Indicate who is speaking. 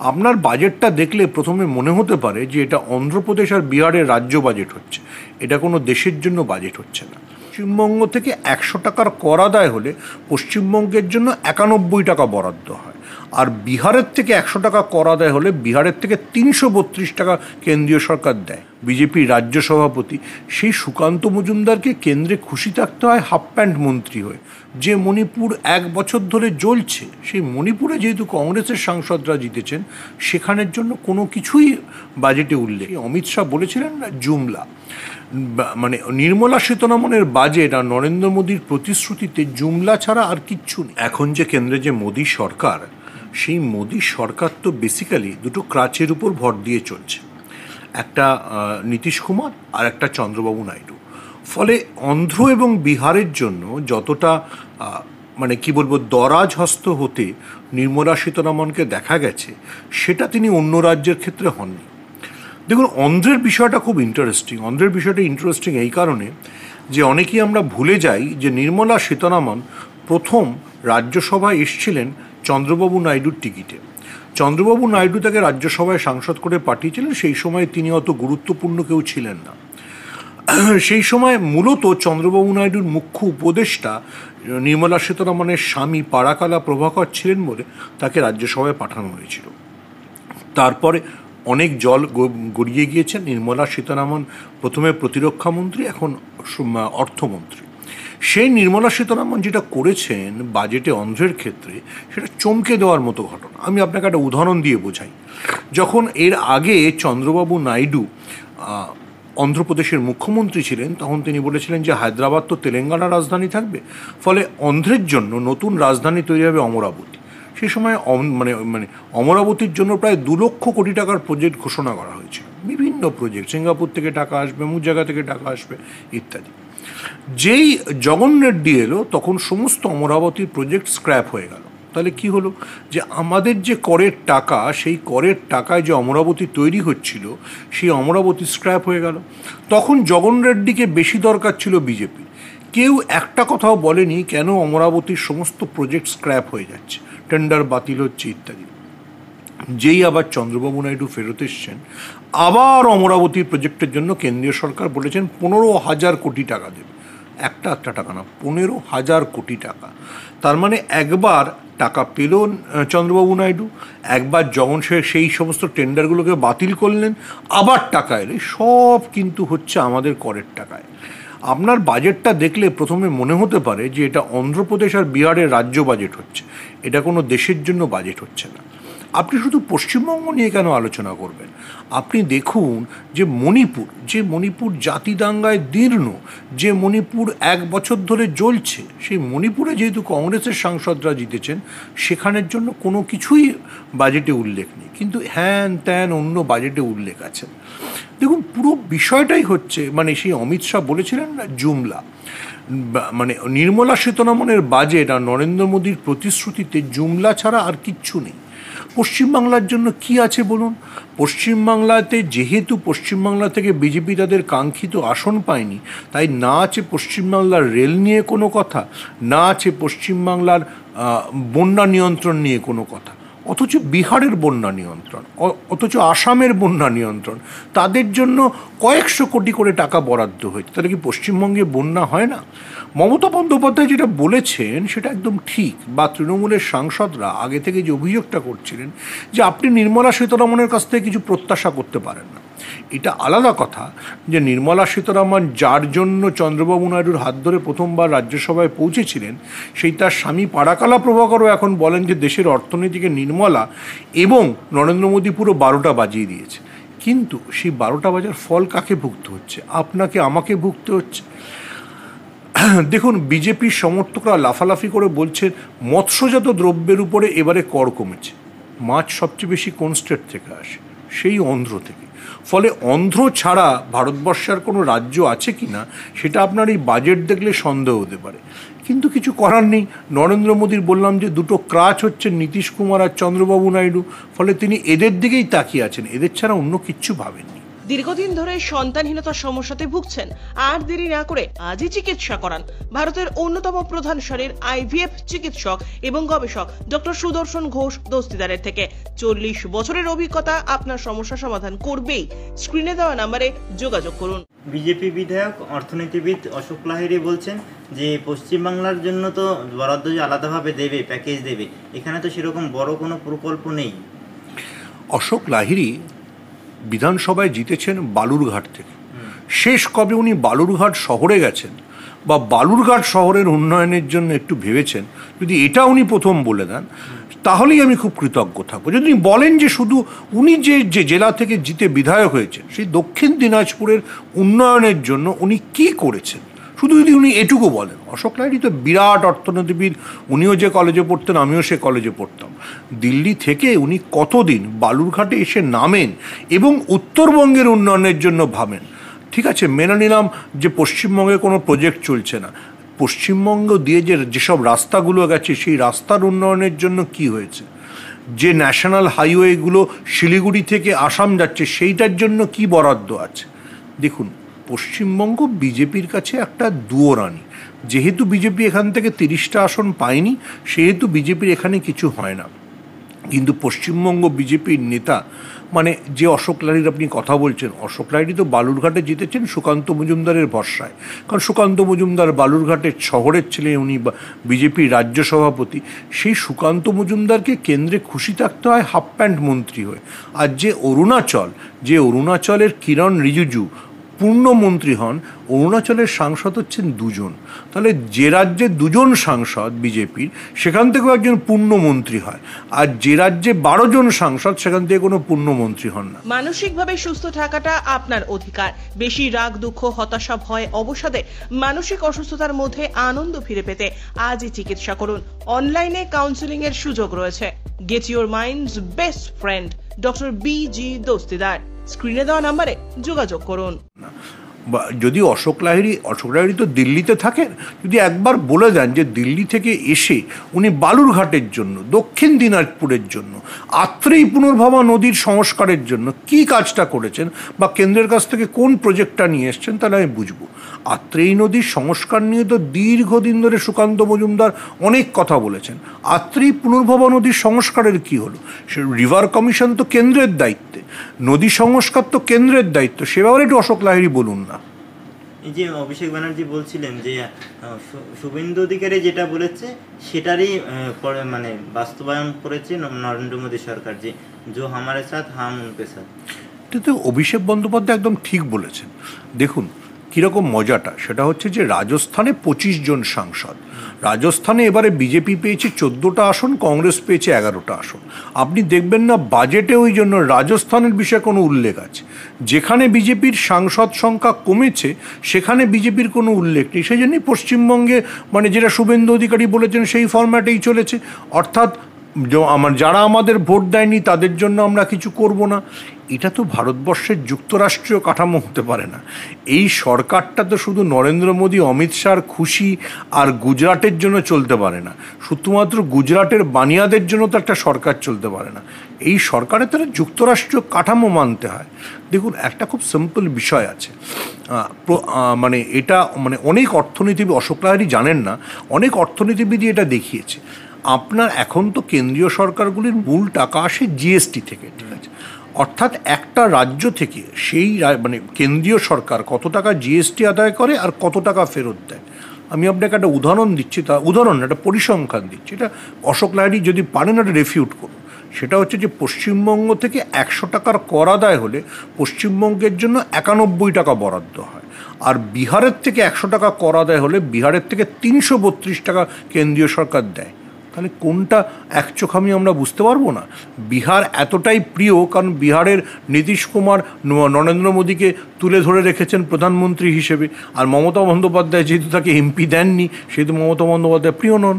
Speaker 1: আপনার বাজেটটা দেখলে প্রথমে মনে হতে পারে যে এটা অন্ধ্রপ্রদেশ আর বিহারের রাজ্য বাজেট হচ্ছে, এটা কোনো দেশের জন্য বাজেট হচ্ছে না। পশ্চিমবঙ্গ থেকে 100 টাকার কর আদায় হলে পশ্চিমবঙ্গের জন্য 91 টাকা বরাদ্দ হয়, আর বিহারের থেকে 100 টাকা কর আদায় হলে বিহারের থেকে 332 টাকা কেন্দ্রীয় সরকার দেয়। বিজেপির রাজ্য সভাপতি সেই সুকান্ত মজুমদারকে কেন্দ্রে খুশি থাকতে হয় হাফ প্যান্ট মন্ত্রী হয়ে। যে মণিপুর 1 বছর ধরে জ্বলছে, সেই মণিপুরে যেহেতু কংগ্রেসের সাংসদরা জিতেছেন, সেখানের জন্য কোনো কিছুই বাজেটে উল্লেখ। অমিত শাহ বলেছিলেন না জুমলা, মানে নির্মলা সীতারমণের বাজেট আর নরেন্দ্র মোদীর প্রতিশ্রুতিতে জুমলা ছাড়া আর কিচ্ছু নেই। এখন যে কেন্দ্রে যে মোদী সরকার, সেই মোদী সরকার তো বেসিক্যালি দুটো ক্রাচের উপর ভর দিয়ে চলছে, একটা নীতিশ কুমার আর একটা চন্দ্রবাবু নাইডু। ফলে অন্ধ্র এবং বিহারের জন্য যতটা মানে কি বলবো দরাজ হস্ত হতে নির্মলা সীতারমণকে দেখা গেছে, সেটা তিনি অন্য রাজ্যের ক্ষেত্রে হননি। দেখুন, অন্ধ্রের বিষয়টা খুব ইন্টারেস্টিং। অন্ধ্রের বিষয়টা ইন্টারেস্টিং এই কারণে যে অনেকেই আমরা ভুলে যাই যে নির্মলা সীতারমণ প্রথম রাজ্যসভায় এসেছিলেন চন্দ্রবাবু নাইডুর টিকিটে। চন্দ্রবাবু নাইডু তাকে রাজ্যসভায় সাংসদ করে পাঠিয়েছিলেন। সেই সময় তিনি অত গুরুত্বপূর্ণ কেউ ছিলেন না। সেই সময় মূলত চন্দ্রবাবু নাইডুর মুখ্য উপদেষ্টা নির্মলা সীতারমণের স্বামী পারাকালা প্রভাকর ছিলেন বলে তাকে রাজ্যসভায় পাঠানো হয়েছিল। তারপরে অনেক জল গড়িয়ে গিয়েছেন। নির্মলা সীতারমণ প্রথমে প্রতিরক্ষা মন্ত্রী, এখন অর্থমন্ত্রী। সেই নির্মলা সীতারমণ যেটা করেছেন বাজেটে অন্ধ্রের ক্ষেত্রে, সেটা চমকে দেওয়ার মতো ঘটনা। আমি আপনাকে একটা উদাহরণ দিয়ে বোঝাই। যখন এর আগে চন্দ্রবাবু নাইডু অন্ধ্রপ্রদেশের মুখ্যমন্ত্রী ছিলেন, তখন তিনি বলেছিলেন যে হায়দ্রাবাদ তো তেলেঙ্গানার রাজধানী থাকবে, ফলে অন্ধ্রের জন্য নতুন রাজধানী তৈরি হবে অমরাবতী। সেই সময় মানে অমরাবতীর জন্য প্রায় 2 লক্ষ কোটি টাকার প্রজেক্ট ঘোষণা করা হয়েছিল। বিভিন্ন প্রজেক্ট, সিঙ্গাপুর থেকে টাকা আসবে, অমুক জায়গা থেকে টাকা আসবে ইত্যাদি। যেই জগন রেড্ডি এলো, তখন সমস্ত অমরাবতীর প্রজেক্ট স্ক্র্যাপ হয়ে গেল। তাহলে কি হলো, যে আমাদের যে করের টাকা, সেই করের টাকায় যে অমরাবতী তৈরি হচ্ছিল, সেই অমরাবতী স্ক্র্যাপ হয়ে গেল। তখন জগন রেড্ডিকে বেশি দরকার ছিল বিজেপি। কেউ একটা কথাও বলেনি কেন অমরাবতীর সমস্ত প্রজেক্ট স্ক্র্যাপ হয়ে যাচ্ছে, টেন্ডার বাতিল হচ্ছে ইত্যাদি। যেই আবার চন্দ্রবাবু নাইডু ফেরত এসছেন, আবার অমরাবতীর প্রজেক্টের জন্য কেন্দ্রীয় সরকার বলেছেন 15,000 কোটি টাকা দেবে। একটা টাকা না, 15,000 কোটি টাকা। তার মানে একবার টাকা পেল চন্দ্রবাবু নাইডু, একবার যখন সেই সমস্ত টেন্ডারগুলোকে বাতিল করলেন, আবার টাকা এলে, সব কিন্তু হচ্ছে আমাদের করের টাকায়। আপনার বাজেটটা দেখলে প্রথমে মনে হতে পারে যে এটা অন্ধ্রপ্রদেশ আর বিহারের রাজ্য বাজেট হচ্ছে, এটা কোনো দেশের জন্য বাজেট হচ্ছে না। আপনি শুধু পশ্চিমবঙ্গ নিয়ে কেন আলোচনা করবেন? আপনি দেখুন যে মণিপুর জাতি দাঙ্গায় দীর্ণ, যে মণিপুর 1 বছর ধরে জ্বলছে, সেই মণিপুরে যেহেতু কংগ্রেসের সাংসদরা জিতেছেন, সেখানের জন্য কোনো কিছুই বাজেটে উল্লেখ নেই, কিন্তু হ্যান ত্যান অন্য বাজেটে উল্লেখ আছে। দেখুন, পুরো বিষয়টাই হচ্ছে, মানে সেই অমিত শাহ বলেছিলেন না জুমলা, মানে নির্মলা সীতারমণের বাজেট আর নরেন্দ্র মোদীর প্রতিশ্রুতিতে জুমলা ছাড়া আর কিচ্ছু নেই। পশ্চিমবাংলার জন্য কি আছে বলুন? পশ্চিমবাংলাতে যেহেতু পশ্চিমবাংলা থেকে বিজেপি তাদের কাঙ্ক্ষিত আসন পায়নি, তাই না আছে পশ্চিমবাংলার রেল নিয়ে কোনো কথা, না আছে পশ্চিমবাংলার বন্যা নিয়ন্ত্রণ নিয়ে কোনো কথা। অথচ বিহারের বন্যা নিয়ন্ত্রণ, অথচ আসামের বন্যা নিয়ন্ত্রণ, তাদের জন্য কয়েকশো কোটি করে টাকা বরাদ্দ হয়েছে। তাহলে কি পশ্চিমবঙ্গে বন্যা হয় না? মমতা বন্দ্যোপাধ্যায় যেটা বলেছেন সেটা একদম ঠিক, বা তৃণমূলের সাংসদরা আগে থেকে যে অভিযোগটা করছিলেন যে আপনি নির্মলা সীতারমণের কাছ থেকে কিছু প্রত্যাশা করতে পারেন না। এটা আলাদা কথা যে নির্মলা সীতারমণ যার জন্য চন্দ্রবাবু নাইডুর হাত ধরে প্রথমবার রাজ্যসভায় পৌঁছেছিলেন, সেই তার স্বামী পারাকালা প্রভাকরও এখন বলেন যে দেশের অর্থনীতিকে নির্মলা এবং নরেন্দ্র মোদী পুরো 12টা বাজিয়ে দিয়েছে। কিন্তু সেই 12টা বাজার ফল কাকে ভুগতে হচ্ছে? আপনাকে, আমাকে ভুগতে হচ্ছে। দেখুন, বিজেপির সমর্থকরা লাফালাফি করে বলছেন মৎস্যজাত দ্রব্যের উপরে এবারে কর কমেছে। মাছ সবচেয়ে বেশি কোন স্টেট থেকে আসে? সেই অন্ধ্র থেকে। ফলে অন্ধ্র ছাড়া ভারতবর্ষের কোনো রাজ্য আছে কি না, সেটা আপনার এই বাজেট দেখলে সন্দেহ হতে পারে। কিন্তু কিছু করার নেই। নরেন্দ্র মোদীর বললাম যে দুটো ক্রাচ হচ্ছে নীতিশ কুমার আর চন্দ্রবাবু নাইডু, ফলে তিনি এদের দিকেই তাকিয়ে আছেন, এদের ছাড়া অন্য কিচ্ছু ভাবেননি।
Speaker 2: দীর্ঘদিন ধরে সন্তানহীনতার সমস্যাতে ভুগছেন? আর দেরি না করে আজই চিকিৎসা করান। ভারতের অন্যতম প্রধান সারির আইভিএফ চিকিৎসক এবং গবেষক ডক্টর সুদর্শন ঘোষ দস্তিদারের থেকে 40 বছরের অভিজ্ঞতা আপনার সমস্যা সমাধান করবেই। স্ক্রিনে দেওয়া নম্বরে যোগাযোগ করুন।
Speaker 3: বিজেপি বিধায়ক অর্থনীতিবিদ অশোক লাহিড়ী বলছেন যে পশ্চিমবাংলার জন্য তো বরাদ্দ যে আলাদাভাবে দেবে, প্যাকেজ দেবে, এখানে তো সেরকম বড় কোনো প্রকল্প নেই।
Speaker 1: অশোক লাহিড়ী বিধানসভায় জিতেছেন বালুরঘাট থেকে। শেষ কবে উনি বালুরঘাট শহরে গেছেন বা বালুরঘাট শহরের উন্নয়নের জন্য একটু ভেবেছেন, যদি এটা উনি প্রথম বলে দেন তাহলেই আমি খুব কৃতজ্ঞ থাকবো। যদি উনি বলেন যে শুধু উনি যে জেলা থেকে জিতে বিধায়ক হয়েছেন সেই দক্ষিণ দিনাজপুরের উন্নয়নের জন্য উনি কি করেছেন, শুধু যদি উনি এটুকু বলেন। অশোক লাহিড়ী তো বিরাট অর্থনীতিবিদ, উনিও যে কলেজে পড়তেন আমিও সে কলেজে পড়তাম। দিল্লি থেকে উনি কতদিন বালুরঘাটে এসে নামেন এবং উত্তরবঙ্গের উন্নয়নের জন্য ভাবেন। ঠিক আছে, মেনে নিলাম যে পশ্চিমবঙ্গে কোনো প্রজেক্ট চলছে না, পশ্চিমবঙ্গ দিয়ে যেসব রাস্তাগুলো গেছে সেই রাস্তার উন্নয়নের জন্য কি হয়েছে, যে ন্যাশনাল হাইওয়েগুলো শিলিগুড়ি থেকে আসাম যাচ্ছে সেইটার জন্য কি বরাদ্দ আছে। দেখুন, পশ্চিমবঙ্গ বিজেপির কাছে একটা দুয়োরানি। যেহেতু বিজেপি এখান থেকে 30টা আসন পায়নি সেহেতু বিজেপির এখানে কিছু হয় না। কিন্তু পশ্চিমবঙ্গ বিজেপির নেতা মানে যে অশোক লাহিড়ীর আপনি কথা বলছেন, অশোক লাহিড়ী তো বালুরঘাটে জিতেছেন সুকান্ত মজুমদারের ভরসায়। কারণ সুকান্ত মজুমদার বালুরঘাটের শহরের ছেলে, উনি বিজেপির রাজ্য সভাপতি। সেই সুকান্ত মজুমদারকে কেন্দ্রে খুশি থাকতে হয় হাফ প্যান্ট মন্ত্রী হয়ে। আর যে অরুণাচলের কিরণ রিজিজু পূর্ণমন্ত্রী হন, অরুণাচলের সাংসদ হচ্ছেন 2জন। তাহলে যে রাজ্যে 2জন সাংসদ বিজেপির সেখান থেকেও একজন পূর্ণমন্ত্রী হয়, আর যে রাজ্যে 12 জন সাংসদ সেখান থেকে কোনো পূর্ণমন্ত্রী হন না।
Speaker 2: মানসিকভাবে সুস্থ থাকাটা আপনার অধিকার। বেশি রাগ, দুঃখ, হতাশা, ভয়, অবসাদে মানসিক অসুস্থতার মধ্যে আনন্দ ফিরে পেতে আজই চিকিৎসা করুন। অনলাইনে কাউন্সেলিং এর সুযোগ রয়েছে। Get your minds best friend doctor BG Dastidar. স্ক্রিনে দেওয়া নম্বরে যোগাযোগ করুন।
Speaker 1: যদি অশোক লাহিড়ী তো দিল্লিতে থাকেন, যদি একবার বলে দেন যে দিল্লি থেকে এসে উনি বালুরঘাটের জন্য, দক্ষিণ দিনাজপুরের জন্য, আত্রেই পুনর্ভবা নদীর সংস্কারের জন্য কি কাজটা করেছেন বা কেন্দ্রের কাছ থেকে কোন প্রজেক্টটা নিয়ে এসছেন, তাহলে আমি বুঝবো। আত্রেই নদীর সংস্কার নিয়ে তো দীর্ঘদিন ধরে সুকান্ত মজুমদার অনেক কথা বলেছেন। আত্রেই পুনর্ভবা নদীর সংস্কারের কি হলো? সে রিভার কমিশন তো কেন্দ্রের দায়িত্বে, নদী সংস্কার তো কেন্দ্রের দায়িত্ব, সে ব্যাপারে একটু অশোক লাহিড়ী বলুন না।
Speaker 3: এই যে অভিষেক ব্যানার্জি বলছিলেন যে শুভেন্দু অধিকারী যেটা বলেছে সেটারই মানে বাস্তবায়ন করেছে নরেন্দ্র মোদী সরকার, যে জো হামারে সাথ হাম উনকে সাথ।
Speaker 1: কিন্তু অভিষেক বন্দ্যোপাধ্যায় একদম ঠিক বলেছেন। দেখুন কীরকম মজাটা, সেটা হচ্ছে যে রাজস্থানে 25 জন সাংসদ, রাজস্থানে এবারে বিজেপি পেয়েছে 14টা আসন, কংগ্রেস পেয়েছে 11টা আসন। আপনি দেখবেন না বাজেটে ওই জন্য রাজস্থানের বিষয়ে কোনো উল্লেখ আছে। যেখানে বিজেপির সাংসদ সংখ্যা কমেছে সেখানে বিজেপির কোনো উল্লেখ নেই। সেই জন্যই পশ্চিমবঙ্গে মানে যেটা শুভেন্দু অধিকারী বলেছেন সেই ফরম্যাটেই চলেছে, অর্থাৎ যারা আমাদের ভোট দেয়নি তাদের জন্য আমরা কিছু করব না। এটা তো ভারতবর্ষের যুক্তরাষ্ট্রীয় কাঠামো হতে পারে না। এই সরকারটা তো শুধু নরেন্দ্র মোদী, অমিত শাহর খুশি আর গুজরাটের জন্য চলতে পারে না, শুধুমাত্র গুজরাটের বানিয়াদের জন্য তো একটা সরকার চলতে পারে না। এই সরকারে তারা যুক্তরাষ্ট্রীয় কাঠামো মানতে হয়। দেখুন একটা খুব সিম্পল বিষয় আছে, মানে এটা মানে অনেক অর্থনীতিবিদ, অশোক লাহিড়ী জানেন না, অনেক অর্থনীতিবিদই এটা দেখিয়েছে। আপনার এখন তো কেন্দ্রীয় সরকারগুলির মূল টাকা আসে জিএসটি থেকে, ঠিক আছে? অর্থাৎ একটা রাজ্য থেকে সেই মানে কেন্দ্রীয় সরকার কত টাকা জিএসটি আদায় করে আর কত টাকা ফেরত দেয়। আমি আপনাকে একটা উদাহরণ দিচ্ছি, একটা পরিসংখ্যান দিচ্ছি, এটা অশোক লাহিড়ী যদি পারেন একটা রেফিউট করুন। সেটা হচ্ছে যে পশ্চিমবঙ্গ থেকে 100 টাকার কর আদায় হলে পশ্চিমবঙ্গের জন্য 91 টাকা বরাদ্দ হয়, আর বিহারের থেকে 100 টাকা কর আদায় হলে বিহারের থেকে 332 টাকা কেন্দ্রীয় সরকার দেয়। তাহলে কোনটা এক চোখামি আমরা বুঝতে পারবো না? বিহার এতটাই প্রিয় কারণ বিহারের নীতিশ কুমার নরেন্দ্র মোদীকে তুলে ধরে রেখেছেন প্রধানমন্ত্রী হিসেবে, আর মমতা বন্দ্যোপাধ্যায় যেহেতু তাকে এমপি দেননি সেহেতু মমতা বন্দ্যোপাধ্যায় প্রিয় নন।